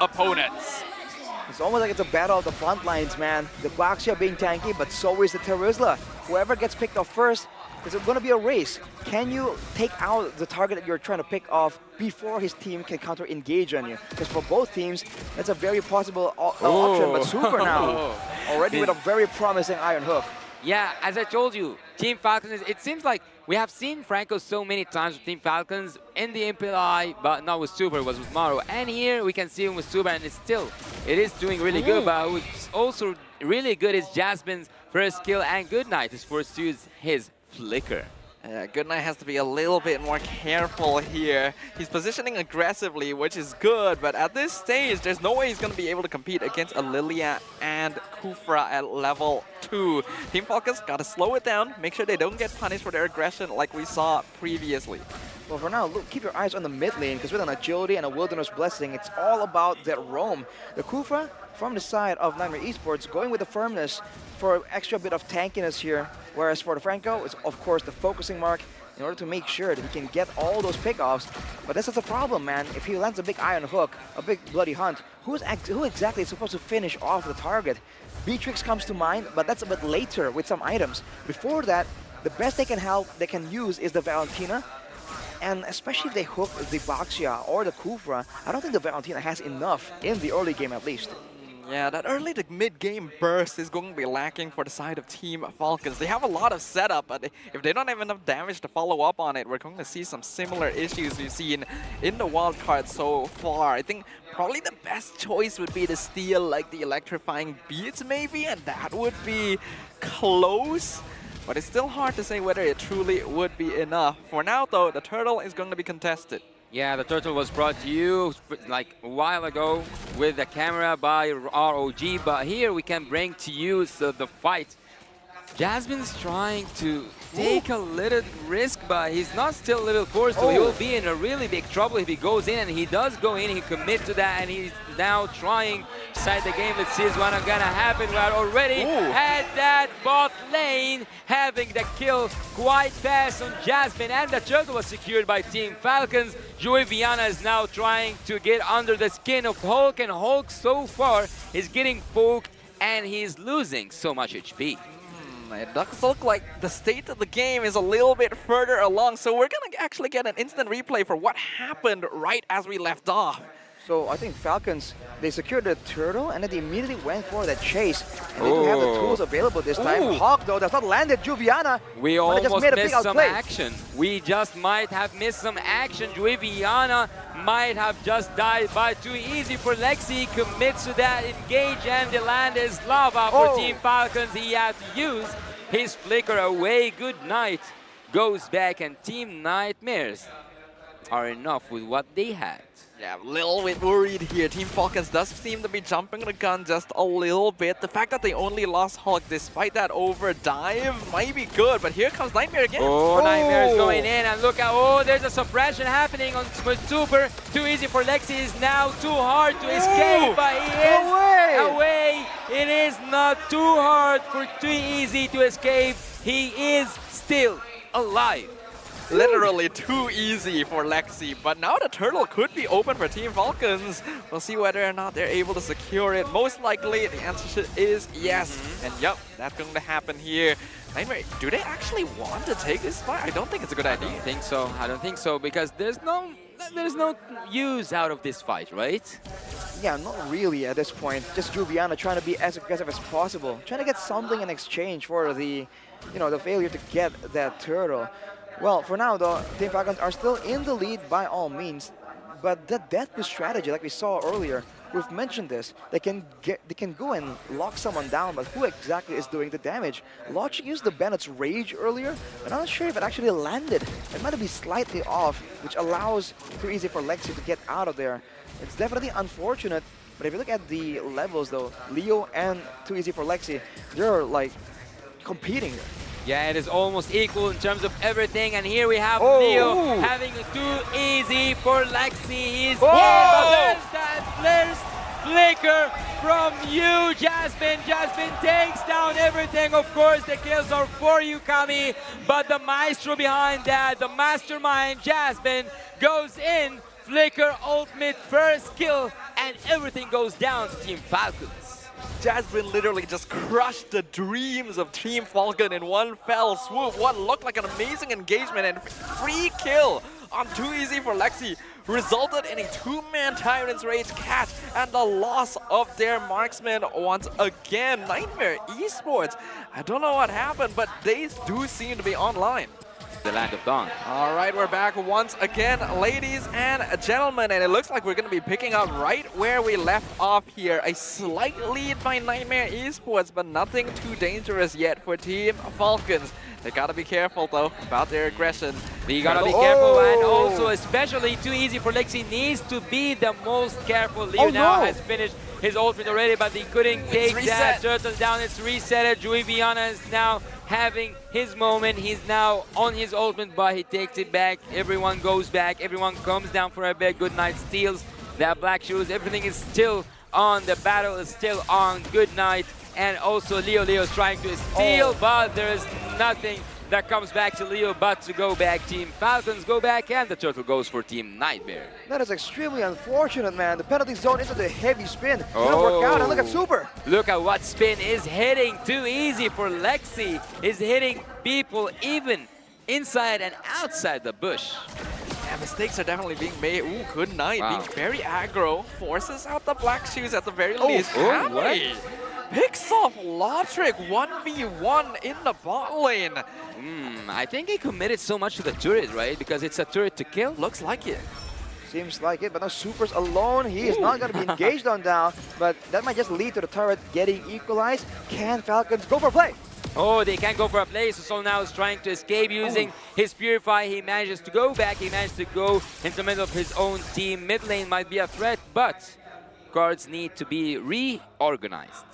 opponents. It's almost like it's a battle of the front lines, man. The Baxia being tanky, but so is the Terizla. Whoever gets picked off first, it's going to be a race. Can you take out the target that you're trying to pick off before his team can counter-engage on you? Because for both teams, that's a very possible option. But Super now, already with a very promising Iron Hook. Yeah, as I told you, Team Falcons, it seems like we have seen Franco so many times with Team Falcons in the MPLI, but not with Super, it was with Maru. And here we can see him with Super, and it is doing really good. But what's also really good is Jasmine's first kill, and Goodnight is forced to use his Flicker. Goodnight has to be a little bit more careful here. He's positioning aggressively, which is good, but at this stage, there's no way he's going to be able to compete against a Lilia and Kufra at level 2. Team Falcons got to slow it down, make sure they don't get punished for their aggression like we saw previously. Well, for now, look, keep your eyes on the mid lane, because with an agility and a wilderness blessing, it's all about that roam. The Kufra from the side of Nightmare Esports going with the firmness for extra bit of tankiness here, whereas for the Franco, it's of course the focusing mark in order to make sure that he can get all those pickoffs. But this is the problem, man. If he lands a big Iron Hook, a big Bloody Hunt, who exactly is supposed to finish off the target? Beatrix comes to mind, but that's a bit later with some items. Before that, the best they can use is the Valentina. And especially if they hook the Baxia or the Kufra, I don't think the Valentina has enough in the early game at least. Yeah, that early to mid-game burst is going to be lacking for the side of Team Falcons. They have a lot of setup, but if they don't have enough damage to follow up on it, we're going to see some similar issues we've seen in the wildcard so far. I think probably the best choice would be to steal like the electrifying beats maybe, and that would be close. But it's still hard to say whether it truly would be enough. For now though, the turtle is going to be contested. Yeah, the turtle was brought to you like a while ago with the camera by ROG, but here we can bring to you the fight. Jasmine's trying to take a little risk, but he's not still level 4, so he will be in a really big trouble if he goes in, and he does go in, he commits to that, and he's now trying to side the game. Let's see what's gonna happen. We are already at that bot lane, having the kill quite fast on Jasmine, and the turtle was secured by Team Falcons. Joey Viana is now trying to get under the skin of Hulk, and Hulk so far is getting poked, and he's losing so much HP. It does look like the state of the game is a little bit further along, so we're going to actually get an instant replay for what happened right as we left off. So I think Falcons, they secured the turtle and then they immediately went for that chase. And they do have the tools available this time. Hawk though does not land it. Juviana. We almost missed some action. We just might have missed some action. Juviana might have just died by too easy for Lexi. Commits to that engage, and the land is lava for Team Falcons. He had to use his flicker away. Good night goes back, and Team Nightmares are enough with what they had. Yeah, a little bit worried here. Team Falcons does seem to be jumping the gun just a little bit. The fact that they only lost Hulk despite that overdive might be good, but here comes Nightmare again. Nightmare is going in, and look at, there's a suppression happening on with Super. Too easy for Lexi, is now too hard to escape, but he is away. It is not too hard for too easy to escape. He is still alive. Literally too easy for Lexi, but now the turtle could be open for Team Falcons. We'll see whether or not they're able to secure it. Most likely, the answer is yes. And yep, that's going to happen here. Nightmare, do they actually want to take this fight? I don't think it's a good idea. I don't think so. I don't think so, because there's no use out of this fight, right? Yeah, not really at this point. Just Juviana trying to be as aggressive as possible, trying to get something in exchange for the, the failure to get that turtle. Well, for now though, Team Falcons are still in the lead by all means, but the death push strategy, like we saw earlier, we've mentioned this. They can go and lock someone down, but who exactly is doing the damage? Logic used the Bennett's Rage earlier, but I'm not sure if it actually landed. It might be slightly off, which allows too easy for Lexi to get out of there. It's definitely unfortunate, but if you look at the levels though, Leo and too easy for Lexi, they're like competing here. Yeah, it is almost equal in terms of everything, and here we have Leo having too easy for Lexi. He's here, but there's that flicker from you, Jasmine. Jasmine takes down everything. Of course, the kills are for you, Kami, but the maestro behind that, the mastermind, Jasmine, goes in. Flicker ultimate first kill, and everything goes down to Team Falcons. Jasmine literally just crushed the dreams of Team Falcon in one fell swoop. What looked like an amazing engagement and free kill on Too Easy for Lexi resulted in a two-man Tyrant's Rage catch and the loss of their marksman once again. NIGHTMARE Esports, I don't know what happened, but they do seem to be online. The Land of Dawn. All right, we're back once again, ladies and gentlemen, and it looks like we're going to be picking up right where we left off here. A slight lead by NIGHTMARE Esports, but nothing too dangerous yet for Team Falcons. They got to be careful, though, about their aggression. We got to be careful, and also especially Too Easy for Lexi needs to be the most careful. Leo now has finished his ultimate already, but he couldn't take that turtle down. It's reset. Juviana is now having his moment. He's now on his ultimate, but he takes it back. Everyone goes back. Everyone comes down for a bit. Good night steals that black shoes. Everything is still on. The battle is still on. Good night. And also Leo is trying to steal, but there is nothing that comes back to Leo but to go back. Team Falcons go back, and the turtle goes for Team NIGHTMARE. That is extremely unfortunate, man. The penalty zone into the heavy spin. Didn't work out, and look at Super. Look at what spin is hitting. Too Easy for Lexi is hitting people even inside and outside the bush. Yeah, mistakes are definitely being made. Ooh, good night. Wow. Being very aggro. Forces out the black shoes at the very least. What? Picks off Lotric 1v1 in the bot lane. I think he committed so much to the turret, right? Because it's a turret to kill. Looks like it. Seems like it, but now Super's alone. He is not going to be engaged on down, but that might just lead to the turret getting equalized. Can Falcons go for a play? Oh, they can't go for a play. So Sol now is trying to escape using his Purify. He manages to go back. He managed to go into the middle of his own team. Mid lane might be a threat, but cards need to be reorganized.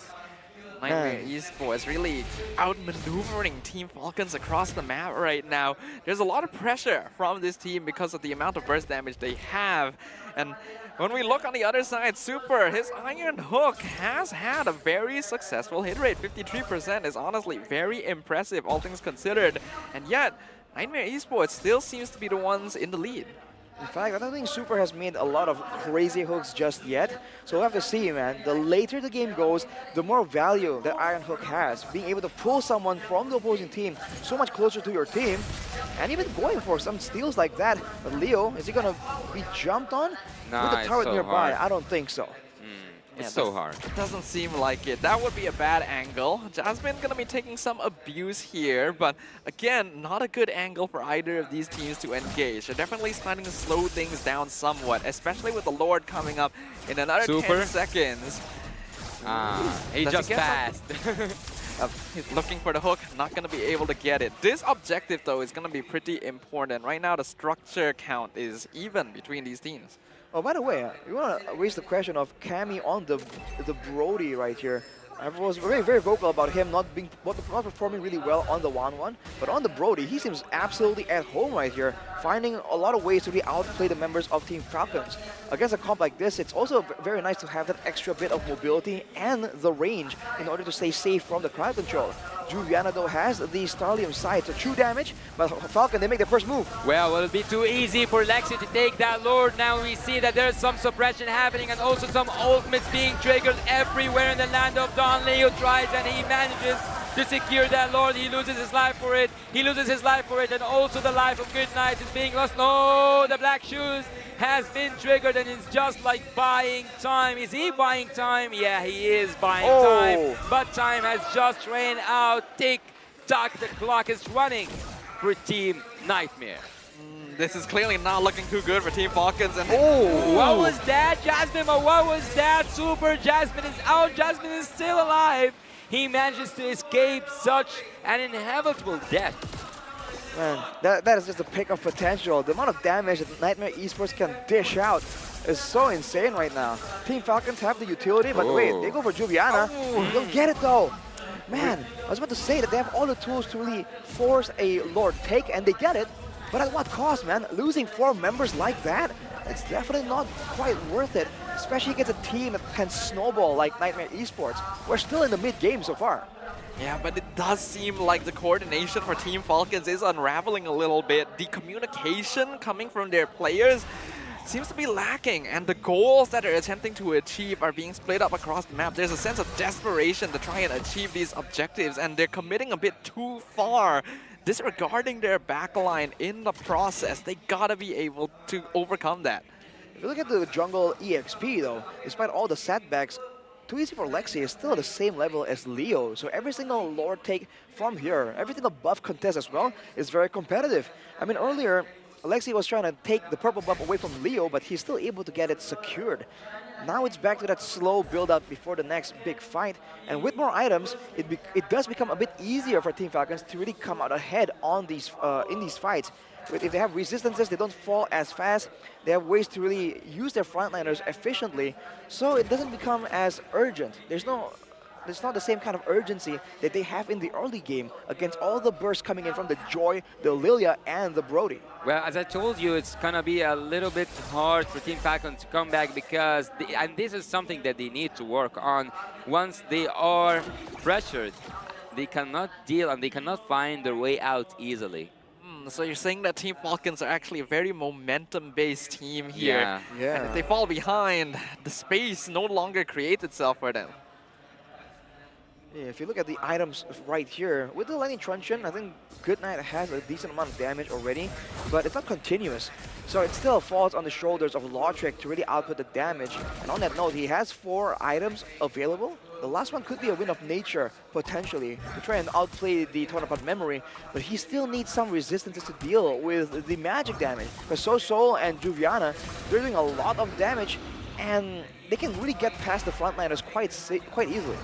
NIGHTMARE Esports really outmaneuvering Team Falcons across the map right now. There's a lot of pressure from this team because of the amount of burst damage they have. And when we look on the other side, Super, his Iron Hook has had a very successful hit rate. 53% is honestly very impressive, all things considered. And yet, NIGHTMARE Esports still seems to be the ones in the lead. In fact, I don't think Super has made a lot of crazy hooks just yet. So we'll have to see, man. The later the game goes, the more value that Iron Hook has. Being able to pull someone from the opposing team so much closer to your team. And even going for some steals like that. But Leo, is he going to be jumped on? Nah, with the turret so nearby? hard. I don't think so. It's so hard. It doesn't seem like it. That would be a bad angle. Jasmine gonna be taking some abuse here, but again, not a good angle for either of these teams to engage. They're definitely starting to slow things down somewhat, especially with the Lord coming up in another 10 seconds. He just passed. He's looking for the hook, not going to be able to get it. This objective, though, is going to be pretty important. Right now, the structure count is even between these teams. Oh, by the way, you want to raise the question of Cammy on the Brody right here. I was very vocal about him not performing really well on the 1-1, but on the Brody, he seems absolutely at home right here, finding a lot of ways to really outplay the members of Team Falcons. Against a comp like this, it's also very nice to have that extra bit of mobility and the range in order to stay safe from the crowd control. Juviana, though, has the Starlium sight, so true damage, but Falcon, they make the first move. Well, it'll be too easy for Lexi to take that Lord. Now we see that there's some suppression happening and also some ultimates being triggered everywhere in the Land of Dawn. Leo tries and he manages to secure that Lord. He loses his life for it. He loses his life for it, and also the life of Good Night is being lost. No, the Black Shoes has been triggered, and it's just like buying time. Is he buying time? Yeah, he is buying time, but time has just ran out. Tick-tock, the clock is running for Team NIGHTMARE. This is clearly not looking too good for Team Falcons. And what was that, Jasmine? What was that? Super, Jasmine is out. Jasmine is still alive. He manages to escape such an inevitable death. Man, that is just a pick of potential. The amount of damage that NIGHTMARE Esports can dish out is so insane right now. Team Falcons have the utility, but wait, they go for Juviana. They'll get it though. Man, I was about to say that they have all the tools to really force a Lord take, and they get it. But at what cost, man? Losing 4 members like that? It's definitely not quite worth it, especially against a team that can snowball like NIGHTMARE Esports. We're still in the mid-game so far. Yeah, but it does seem like the coordination for Team Falcons is unraveling a little bit. The communication coming from their players seems to be lacking, and the goals that they're attempting to achieve are being split up across the map. There's a sense of desperation to try and achieve these objectives, and they're committing a bit too far, disregarding their backline in the process. They gotta be able to overcome that. If you look at the jungle EXP though, despite all the setbacks, Too Easy for Lexi is still at the same level as Leo. So every single Lord take from here, every single buff contest as well, is very competitive. I mean, earlier, Lexi was trying to take the purple buff away from Leo, but he's still able to get it secured. Now it's back to that slow build-up before the next big fight. And with more items, it does become a bit easier for Team Falcons to really come out ahead on these in these fights. But if they have resistances, they don't fall as fast. They have ways to really use their frontliners efficiently, so it doesn't become as urgent. There's not the same kind of urgency that they have in the early game against all the bursts coming in from the Joy, the Lilia, and the Brody. Well, as I told you, it's going to be a little bit hard for Team Falcon to come back because, and this is something that they need to work on, once they are pressured, they cannot deal and they cannot find their way out easily. So you're saying that Team Falcons are actually a very momentum-based team here. Yeah. And if they fall behind, the space no longer creates itself for them. Yeah, if you look at the items right here, with the Lightning Truncheon, I think Goodnight has a decent amount of damage already, but it's not continuous. So it still falls on the shoulders of Lautrec to really output the damage. And on that note, he has 4 items available. The last one could be a Wind of Nature, potentially, to try and outplay the Tornapod Memory, but he still needs some resistances to deal with the magic damage. Because So and Juviana, they're doing a lot of damage, and they can really get past the frontliners quite easily.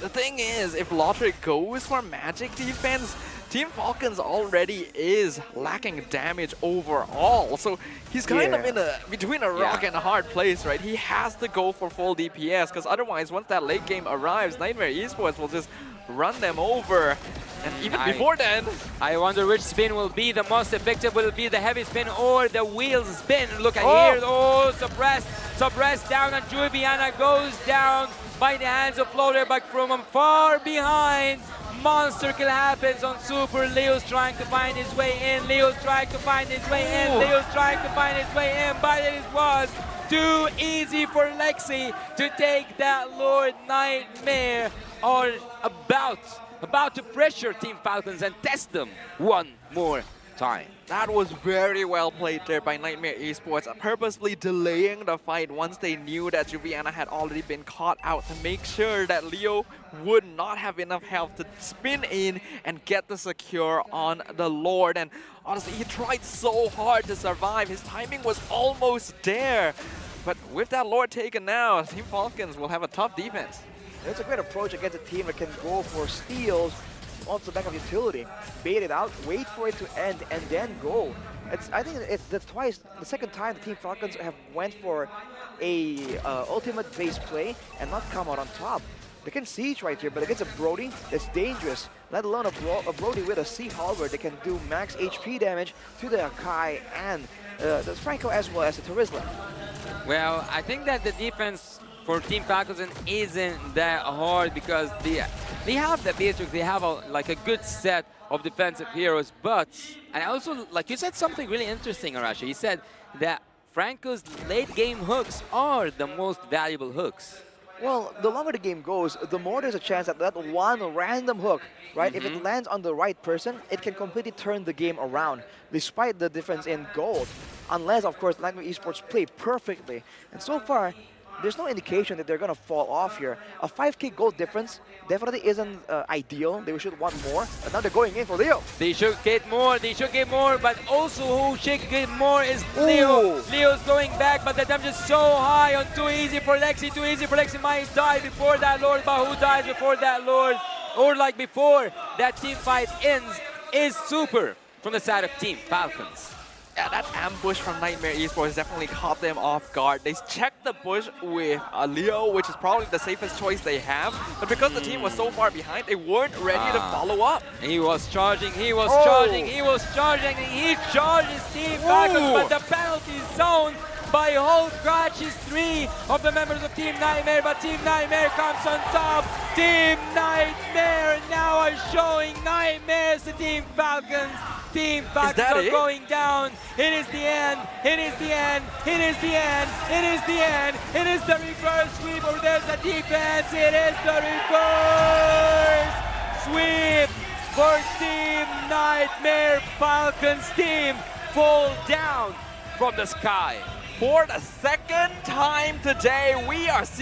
The thing is, if Lautrec goes for magic defense, Team Falcons already is lacking damage overall. So he's kind of in between a rock and a hard place, right? He has to go for full DPS, because otherwise, once that late game arrives, Nightmare Esports will just run them over. And even before then, I wonder which spin will be the most effective. Will it be the heavy spin or the wheel spin? Look at here. Oh, suppressed down, and Juviana goes down by the hands of Floater, but from far behind, monster kill happens on Super. Leo's trying to find his way in. Leo's trying to find his way in. Leo's trying to find his way in, but it was too easy for Lexi to take that Lord Nightmare, or about to pressure Team Falcons and test them one more time. that was very well played there by Nightmare Esports, purposely delaying the fight once they knew that Juviana had already been caught out to make sure that Leo would not have enough health to spin in and get the secure on the Lord. And honestly, he tried so hard to survive. His timing was almost there. But with that Lord taken now, Team Falcons will have a tough defense. It's a great approach against a team that can go for steals off the back of utility, bait it out, wait for it to end, and then go. I think it's the second time the Team Falcons have went for a ultimate base play and not come out on top. They can siege right here, but against a Brody, that's dangerous. Let alone a Brody with a Sea Halberd that can do max HP damage to the Akai and the Franco as well as the Terizla. Well, I think that the defense for Team Falcons isn't that hard because they have the basics, they have like a good set of defensive heroes, but, and also, like you said something really interesting, Arashi. You said that Franco's late game hooks are the most valuable hooks. Well, the longer the game goes, the more there's a chance that that one random hook, right, if it lands on the right person, it can completely turn the game around, despite the difference in gold. Unless, of course, Nightmare Esports play perfectly. And so far, there's no indication that they're going to fall off here. A 5k gold difference definitely isn't ideal. They should want more. But now they're going in for Leo. They should get more. They should get more. But also who should get more is Leo. Leo's going back, but the damage is so high on Too Easy for Lexi. Too Easy for Lexi might die before that Lord. But who dies before that Lord? Or like before that team fight ends is Super from the side of Team Falcons. Yeah, that ambush from Nightmare Esports definitely caught them off guard. They checked the bush with Leo, which is probably the safest choice they have. But because the team was so far behind, they weren't ready to follow up. He was charging, he was charging, he was charging, and he charges Team Falcons, but the penalty zone by Whole Crashes 3 of the members of Team Nightmare, but Team Nightmare comes on top. Team Nightmare now are showing nightmares to Team Falcons. Team Falcons that are it? going down. It is the end. It is the end. It is the end. It is the end. It is the reverse sweep, or there's the defense. It is the reverse sweep for Team Nightmare. Falcons team fall down from the sky. For the second time today, we are seeing